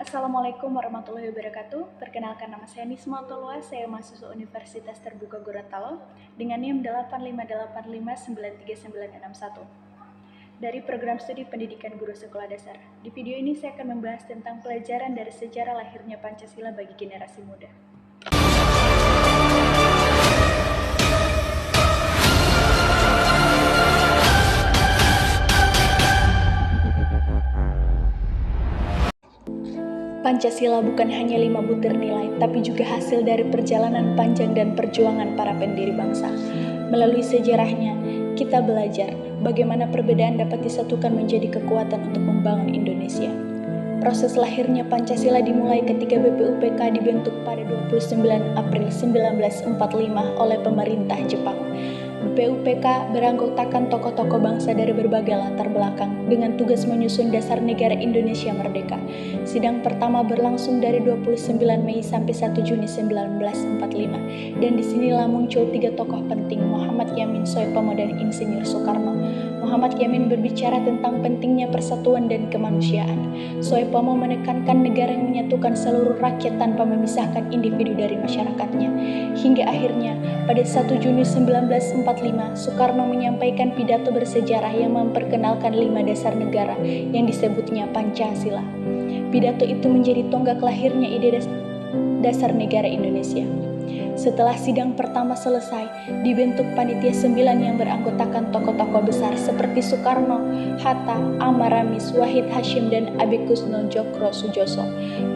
Assalamualaikum warahmatullahi wabarakatuh. Perkenalkan, nama saya Nisma Tolwa, saya mahasiswa Universitas Terbuka Gorontalo dengan NIM 858593961 dari program studi pendidikan guru sekolah dasar. Di video ini saya akan membahas tentang pelajaran dari sejarah lahirnya Pancasila bagi generasi muda. Pancasila bukan hanya 5 butir nilai, tapi juga hasil dari perjalanan panjang dan perjuangan para pendiri bangsa. Melalui sejarahnya, kita belajar bagaimana perbedaan dapat disatukan menjadi kekuatan untuk membangun Indonesia. Proses lahirnya Pancasila dimulai ketika BPUPK dibentuk pada 29 April 1945 oleh pemerintah Jepang. BPUPK beranggotakan tokoh-tokoh bangsa dari berbagai latar belakang dengan tugas menyusun dasar negara Indonesia merdeka. Sidang pertama berlangsung dari 29 Mei sampai 1 Juni 1945 dan disinilah muncul 3 tokoh penting, Muhammad Yamin, Soepomo, dan Insinyur Soekarno. Muhammad Yamin berbicara tentang pentingnya persatuan dan kemanusiaan. Soepomo menekankan negara yang menyatukan seluruh rakyat tanpa memisahkan individu dari masyarakatnya. Hingga akhirnya pada 1 Juni 1945 Soekarno menyampaikan pidato bersejarah yang memperkenalkan 5 dasar negara yang disebutnya Pancasila. Pidato itu menjadi tonggak lahirnya ide dasar negara Indonesia. Setelah sidang pertama selesai, dibentuk panitia 9 yang beranggotakan tokoh-tokoh besar seperti Soekarno, Hatta, Amar Ramis, Wahid Hasyim, dan Abikusno Djokro Sujoso.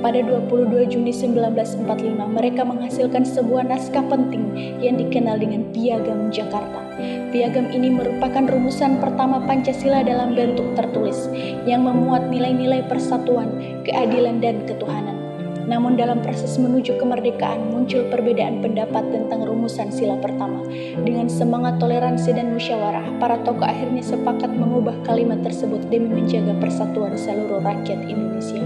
Pada 22 Juni 1945, mereka menghasilkan sebuah naskah penting yang dikenal dengan Piagam Jakarta. Piagam ini merupakan rumusan pertama Pancasila dalam bentuk tertulis, yang memuat nilai-nilai persatuan, keadilan, dan ketuhanan. Namun dalam proses menuju kemerdekaan muncul perbedaan pendapat tentang rumusan sila pertama. Dengan semangat toleransi dan musyawarah, para tokoh akhirnya sepakat mengubah kalimat tersebut demi menjaga persatuan seluruh rakyat Indonesia.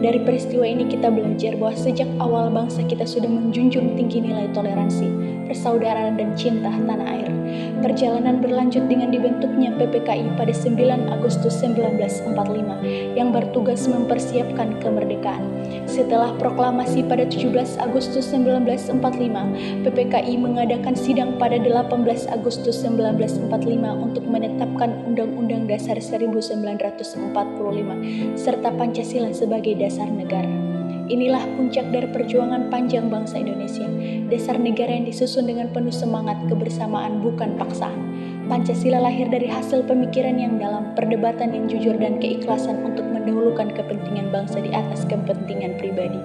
Dari peristiwa ini kita belajar bahwa sejak awal bangsa kita sudah menjunjung tinggi nilai toleransi, persaudaraan, dan cinta tanah air. Perjalanan berlanjut dengan dibentuknya PPKI pada 9 Agustus 1945 yang bertugas mempersiapkan kemerdekaan. Setelah proklamasi pada 17 Agustus 1945, PPKI mengadakan sidang pada 18 Agustus 1945 untuk menetapkan Undang-Undang Dasar 1945 serta Pancasila sebagai dasar negara. Inilah puncak dari perjuangan panjang bangsa Indonesia, dasar negara yang disusun dengan penuh semangat kebersamaan bukan paksaan. Pancasila lahir dari hasil pemikiran yang dalam, perdebatan yang jujur, dan keikhlasan untuk mendahulukan kepentingan bangsa di atas kepentingan pribadi.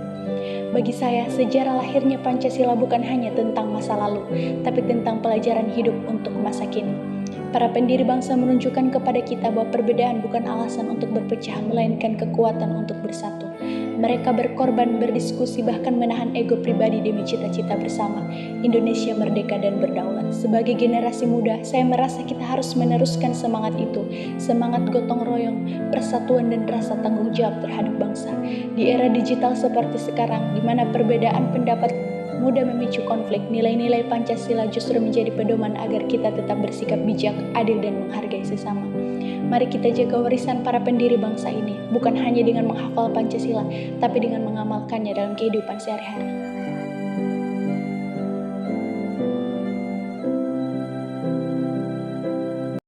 Bagi saya, sejarah lahirnya Pancasila bukan hanya tentang masa lalu, tapi tentang pelajaran hidup untuk masa kini. Para pendiri bangsa menunjukkan kepada kita bahwa perbedaan bukan alasan untuk berpecah, melainkan kekuatan untuk bersatu. Mereka berkorban, berdiskusi, bahkan menahan ego pribadi demi cita-cita bersama, Indonesia merdeka dan berdaulat. Sebagai generasi muda, saya merasa kita harus meneruskan semangat itu, semangat gotong royong, persatuan, dan rasa tanggung jawab terhadap bangsa. Di era digital seperti sekarang, di mana perbedaan pendapat mudah memicu konflik, nilai-nilai Pancasila justru menjadi pedoman agar kita tetap bersikap bijak, adil, dan menghargai sesama. Mari kita jaga warisan para pendiri bangsa ini, bukan hanya dengan menghafal Pancasila, tapi dengan mengamalkannya dalam kehidupan sehari-hari.